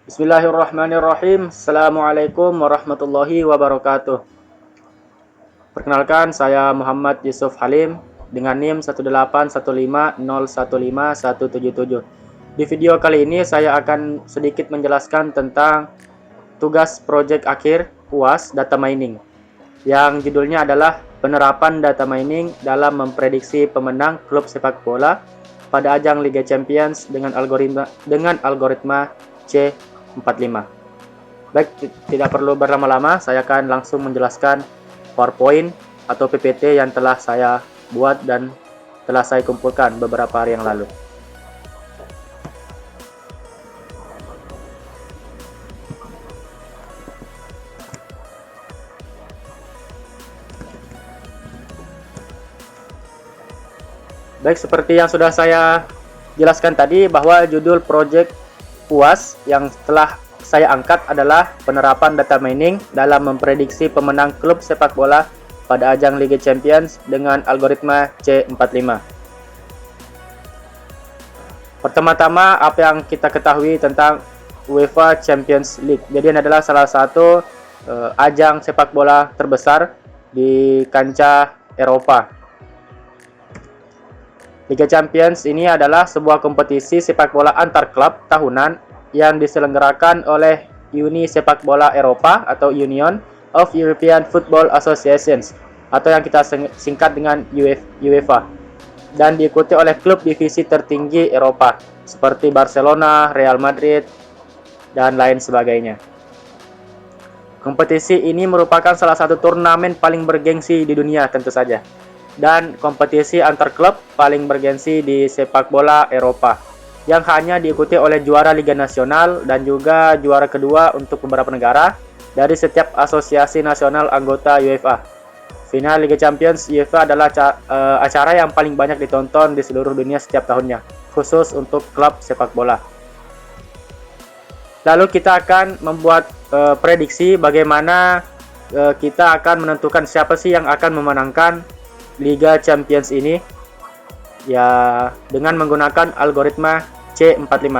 Bismillahirrahmanirrahim. Assalamualaikum warahmatullahi wabarakatuh. Perkenalkan, saya Muhammad Yusuf Halim dengan NIM 18150151777. Di video kali ini saya akan sedikit menjelaskan tentang tugas proyek akhir UAS data mining yang judulnya adalah penerapan data mining dalam memprediksi pemenang klub sepak bola pada ajang Liga Champions dengan algoritma C45. Baik, tidak perlu berlama-lama, saya akan langsung menjelaskan PowerPoint atau PPT yang telah saya buat dan telah saya kumpulkan beberapa hari yang lalu. Baik, seperti yang sudah saya jelaskan tadi bahwa judul project UAS yang telah saya angkat adalah penerapan data mining dalam memprediksi pemenang klub sepak bola pada ajang Liga Champions dengan algoritma C45. Pertama-tama, apa yang kita ketahui tentang UEFA Champions League. Jadi ini adalah salah satu ajang sepak bola terbesar di kancah Eropa. Liga Champions ini adalah sebuah kompetisi sepak bola antar klub tahunan yang diselenggarakan oleh Uni Sepak Bola Eropa atau Union of European Football Associations atau yang kita singkat dengan UEFA, dan diikuti oleh klub divisi tertinggi Eropa seperti Barcelona, Real Madrid, dan lain sebagainya. Kompetisi ini merupakan salah satu turnamen paling bergengsi di dunia tentu saja, dan kompetisi antar klub paling bergengsi di sepak bola Eropa yang hanya diikuti oleh juara Liga Nasional dan juga juara kedua untuk beberapa negara dari setiap asosiasi nasional anggota UEFA. Final Liga Champions UEFA adalah acara yang paling banyak ditonton di seluruh dunia setiap tahunnya, khusus untuk klub sepak bola. Lalu kita akan membuat prediksi bagaimana kita akan menentukan siapa sih yang akan memenangkan Liga Champions ini, ya, dengan menggunakan algoritma C45.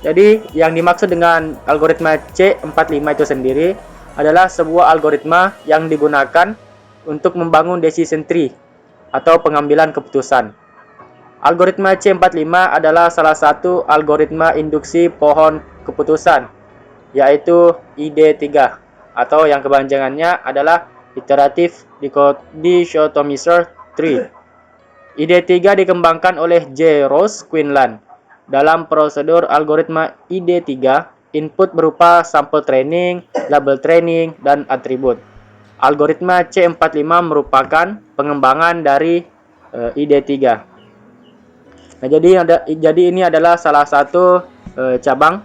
Jadi yang dimaksud dengan algoritma C45 itu sendiri adalah sebuah algoritma yang digunakan untuk membangun decision tree atau pengambilan keputusan. Algoritma C45 adalah salah satu algoritma induksi pohon keputusan, yaitu ID3 atau yang kepanjangannya adalah Iterative Dichotomizer Tree. ID3 dikembangkan oleh J. Rose Quinlan. Dalam prosedur algoritma ID3, input berupa sampel training, label training, dan atribut. Algoritma C45 merupakan pengembangan dari ID3. Nah, jadi ini adalah salah satu cabang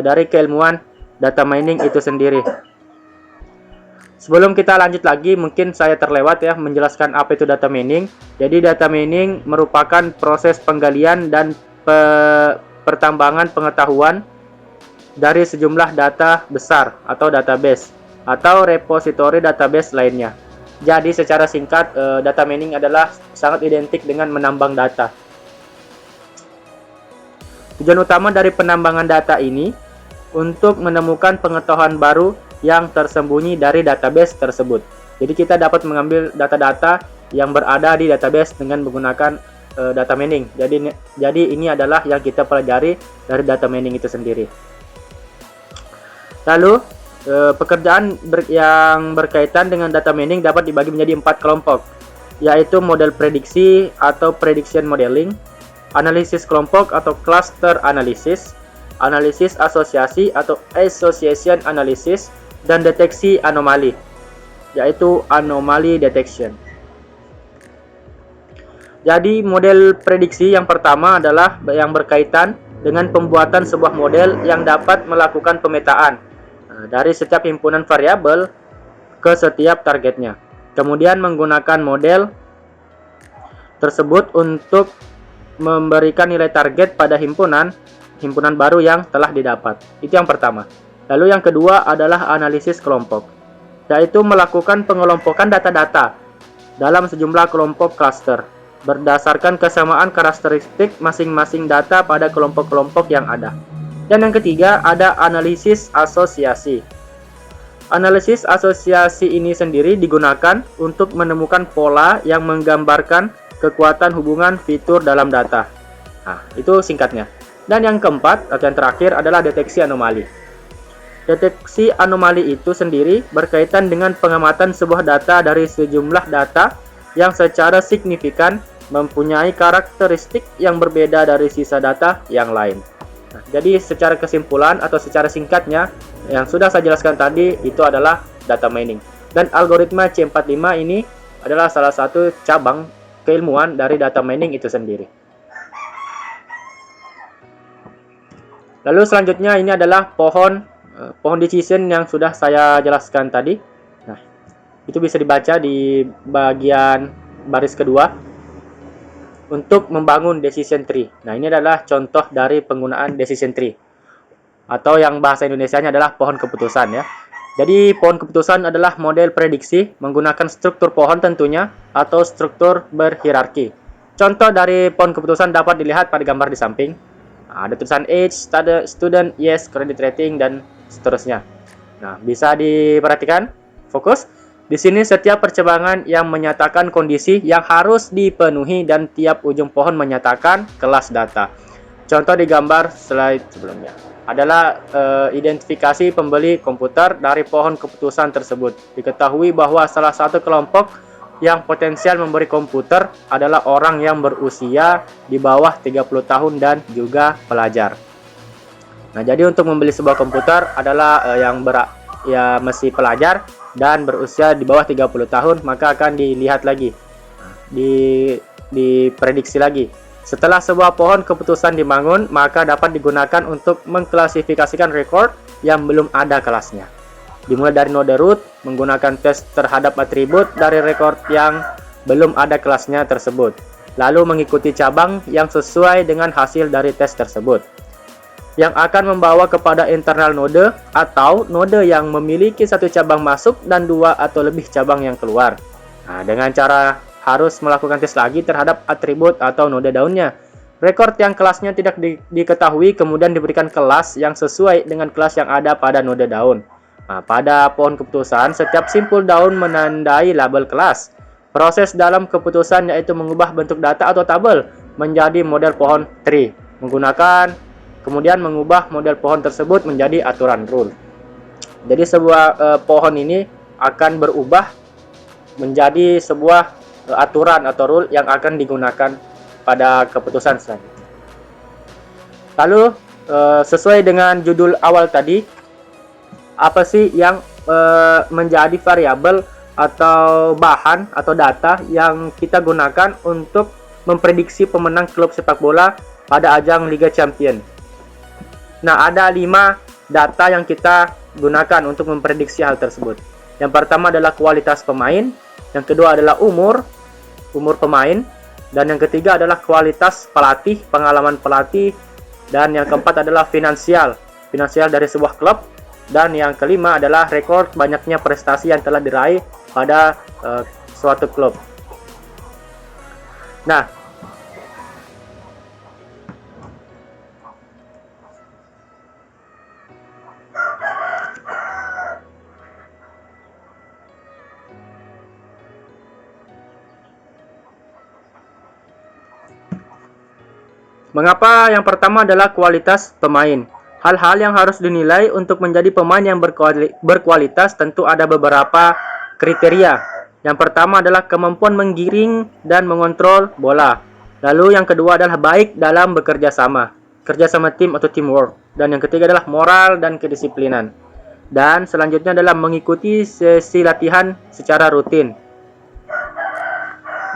dari keilmuan data mining itu sendiri. Sebelum kita lanjut lagi, mungkin saya terlewat ya menjelaskan apa itu data mining. Jadi data mining merupakan proses penggalian dan pertambangan pengetahuan dari sejumlah data besar atau database atau repositori database lainnya. Jadi secara singkat, data mining adalah sangat identik dengan menambang data. Tujuan utama dari penambangan data ini untuk menemukan pengetahuan baru yang tersembunyi dari database tersebut. Jadi kita dapat mengambil data-data yang berada di database dengan menggunakan data mining. Jadi ini adalah yang kita pelajari dari data mining itu sendiri. Lalu pekerjaan yang berkaitan dengan data mining dapat dibagi menjadi 4 kelompok, yaitu model prediksi atau prediction modeling, analisis kelompok atau cluster analysis, analisis asosiasi atau association analysis, dan deteksi anomali, yaitu anomaly detection. Jadi model prediksi yang pertama adalah yang berkaitan dengan pembuatan sebuah model yang dapat melakukan pemetaan dari setiap himpunan variabel ke setiap targetnya. Kemudian menggunakan model tersebut untuk memberikan nilai target pada himpunan baru yang telah didapat. Itu yang pertama. Lalu yang kedua adalah analisis kelompok, yaitu melakukan pengelompokan data-data dalam sejumlah kelompok cluster berdasarkan kesamaan karakteristik masing-masing data pada kelompok-kelompok yang ada. Dan yang ketiga ada analisis asosiasi. Analisis asosiasi ini sendiri digunakan untuk menemukan pola yang menggambarkan kekuatan hubungan fitur dalam data. Nah, itu singkatnya. Dan yang keempat atau yang terakhir adalah deteksi anomali. Deteksi anomali itu sendiri berkaitan dengan pengamatan sebuah data dari sejumlah data yang secara signifikan mempunyai karakteristik yang berbeda dari sisa data yang lain. Nah, jadi secara kesimpulan atau secara singkatnya yang sudah saya jelaskan tadi itu adalah data mining. Dan algoritma C45 ini adalah salah satu cabang keilmuan dari data mining itu sendiri. Lalu selanjutnya ini adalah pohon decision yang sudah saya jelaskan tadi. Nah, itu bisa dibaca di bagian baris kedua untuk membangun decision tree. Nah, ini adalah contoh dari penggunaan decision tree atau yang bahasa Indonesianya adalah pohon keputusan ya. Jadi pohon keputusan adalah model prediksi menggunakan struktur pohon tentunya atau struktur berhierarki. Contoh dari pohon keputusan dapat dilihat pada gambar di samping. Nah, ada tulisan age, student, yes, credit rating, dan seterusnya. Nah, bisa diperhatikan, fokus. Di sini setiap percabangan yang menyatakan kondisi yang harus dipenuhi dan tiap ujung pohon menyatakan kelas data. Contoh di gambar slide sebelumnya adalah identifikasi pembeli komputer dari pohon keputusan tersebut. Diketahui bahwa salah satu kelompok yang potensial memberi komputer adalah orang yang berusia di bawah 30 tahun dan juga pelajar. Nah, jadi untuk membeli sebuah komputer adalah masih pelajar dan berusia di bawah 30 tahun, maka akan dilihat lagi, diprediksi lagi. Setelah sebuah pohon keputusan dibangun, maka dapat digunakan untuk mengklasifikasikan record yang belum ada kelasnya. Dimulai dari node root, menggunakan tes terhadap atribut dari record yang belum ada kelasnya tersebut. Lalu mengikuti cabang yang sesuai dengan hasil dari tes tersebut, yang akan membawa kepada internal node atau node yang memiliki satu cabang masuk dan dua atau lebih cabang yang keluar. Nah, dengan cara harus melakukan tes lagi terhadap atribut atau node daunnya. Record yang kelasnya tidak diketahui kemudian diberikan kelas yang sesuai dengan kelas yang ada pada node daun. Nah, pada pohon keputusan, setiap simpul daun menandai label kelas. Proses dalam keputusan yaitu mengubah bentuk data atau tabel menjadi model pohon tree. Kemudian mengubah model pohon tersebut menjadi aturan rule. Jadi sebuah pohon ini akan berubah menjadi sebuah aturan atau rule yang akan digunakan pada keputusan selanjutnya. Lalu sesuai dengan judul awal tadi, apa sih yang menjadi variabel atau bahan atau data yang kita gunakan untuk memprediksi pemenang klub sepak bola pada ajang Liga Champion? Nah, ada 5 data yang kita gunakan untuk memprediksi hal tersebut. Yang pertama adalah kualitas pemain, yang kedua adalah umur pemain, dan yang ketiga adalah kualitas pelatih, pengalaman pelatih, dan yang keempat adalah finansial dari sebuah klub, dan yang kelima adalah rekor banyaknya prestasi yang telah diraih pada suatu klub. Nah, mengapa yang pertama adalah kualitas pemain? Hal-hal yang harus dinilai untuk menjadi pemain yang berkualitas tentu ada beberapa kriteria. Yang pertama adalah kemampuan menggiring dan mengontrol bola. Lalu yang kedua adalah baik dalam bekerja sama, kerjasama tim atau teamwork. Dan yang ketiga adalah moral dan kedisiplinan. Dan selanjutnya adalah mengikuti sesi latihan secara rutin.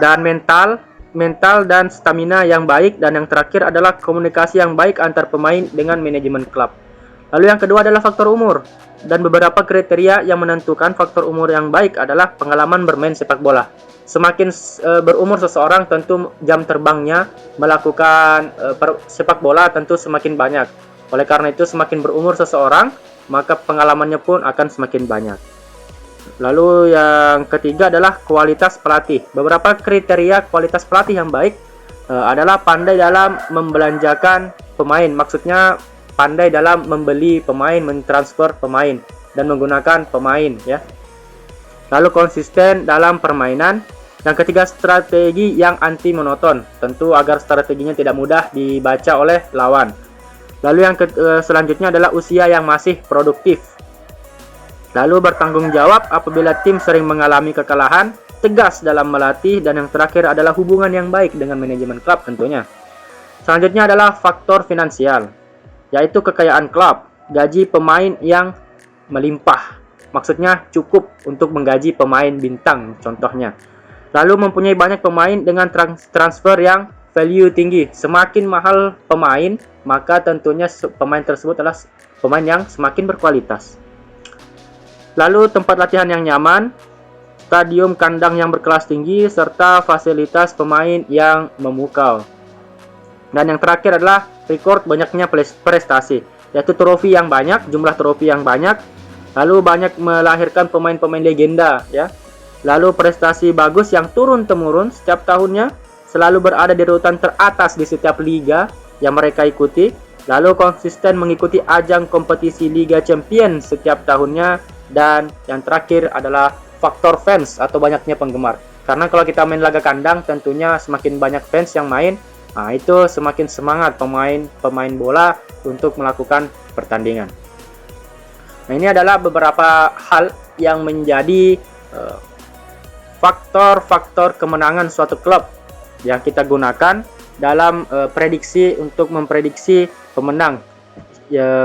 Dan mental dan stamina yang baik, dan yang terakhir adalah komunikasi yang baik antar pemain dengan manajemen klub. Lalu yang kedua adalah faktor umur, dan beberapa kriteria yang menentukan faktor umur yang baik adalah pengalaman bermain sepak bola. Semakin berumur seseorang, tentu jam terbangnya melakukan sepak bola tentu semakin banyak. Oleh karena itu, semakin berumur seseorang, maka pengalamannya pun akan semakin banyak. Lalu yang ketiga adalah kualitas pelatih. Beberapa kriteria kualitas pelatih yang baik adalah pandai dalam membelanjakan pemain. Maksudnya pandai dalam membeli pemain, mentransfer pemain, dan menggunakan pemain ya. Lalu konsisten dalam permainan. Yang ketiga, strategi yang anti monoton, tentu agar strateginya tidak mudah dibaca oleh lawan. Lalu yang selanjutnya adalah usia yang masih produktif. Lalu bertanggung jawab apabila tim sering mengalami kekalahan, tegas dalam melatih, dan yang terakhir adalah hubungan yang baik dengan manajemen klub tentunya. Selanjutnya adalah faktor finansial, yaitu kekayaan klub, gaji pemain yang melimpah. Maksudnya cukup untuk menggaji pemain bintang contohnya. Lalu mempunyai banyak pemain dengan transfer yang value tinggi. Semakin mahal pemain, maka tentunya pemain tersebut adalah pemain yang semakin berkualitas. Lalu tempat latihan yang nyaman, stadium kandang yang berkelas tinggi, serta fasilitas pemain yang memukau. Dan yang terakhir adalah rekor banyaknya prestasi, yaitu trofi yang banyak, jumlah trofi yang banyak, lalu banyak melahirkan pemain-pemain legenda ya. Lalu prestasi bagus yang turun-temurun setiap tahunnya, selalu berada di urutan teratas di setiap liga yang mereka ikuti, lalu konsisten mengikuti ajang kompetisi Liga Champions setiap tahunnya. Dan yang terakhir adalah faktor fans atau banyaknya penggemar. Karena kalau kita main laga kandang, tentunya semakin banyak fans yang main, nah itu semakin semangat pemain bola untuk melakukan pertandingan. Nah, ini adalah beberapa hal yang menjadi faktor-faktor kemenangan suatu klub yang kita gunakan dalam prediksi untuk memprediksi pemenang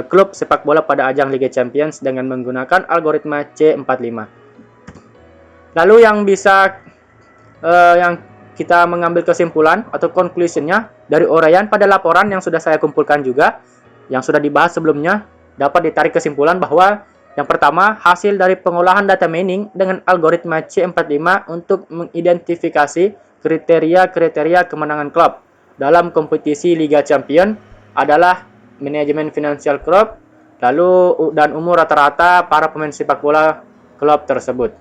klub sepak bola pada ajang Liga Champions dengan menggunakan algoritma C45. Lalu yang bisa yang kita mengambil kesimpulan atau conclusionnya dari uraian pada laporan yang sudah saya kumpulkan juga, yang sudah dibahas sebelumnya, dapat ditarik kesimpulan bahwa yang pertama, hasil dari pengolahan data mining dengan algoritma C45 untuk mengidentifikasi kriteria-kriteria kemenangan klub dalam kompetisi Liga Champions adalah manajemen finansial klub, lalu dan umur rata-rata para pemain sepak bola klub tersebut.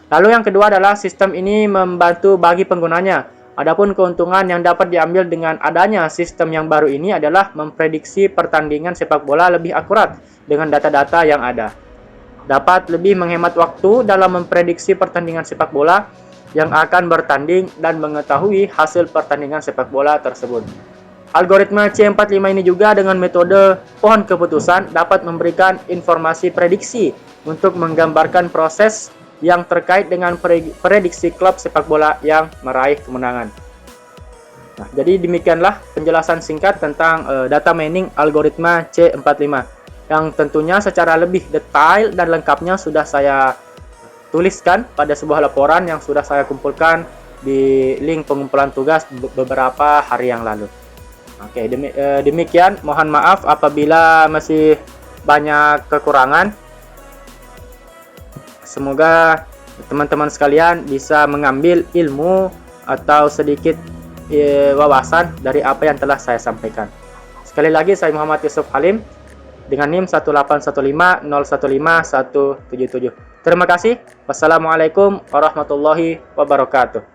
Lalu yang kedua adalah sistem ini membantu bagi penggunanya. Adapun keuntungan yang dapat diambil dengan adanya sistem yang baru ini adalah memprediksi pertandingan sepak bola lebih akurat dengan data-data yang ada. Dapat lebih menghemat waktu dalam memprediksi pertandingan sepak bola yang akan bertanding dan mengetahui hasil pertandingan sepak bola tersebut. Algoritma C45 ini juga dengan metode pohon keputusan dapat memberikan informasi prediksi untuk menggambarkan proses yang terkait dengan prediksi klub sepak bola yang meraih kemenangan. Nah, jadi demikianlah penjelasan singkat tentang data mining algoritma C45 yang tentunya secara lebih detail dan lengkapnya sudah saya tuliskan pada sebuah laporan yang sudah saya kumpulkan di link pengumpulan tugas beberapa hari yang lalu. Oke, demikian. Mohon maaf apabila masih banyak kekurangan. Semoga teman-teman sekalian bisa mengambil ilmu atau sedikit wawasan dari apa yang telah saya sampaikan. Sekali lagi, saya Muhammad Yusuf Halim dengan NIM 18150151777. Terima kasih. Wassalamualaikum warahmatullahi wabarakatuh.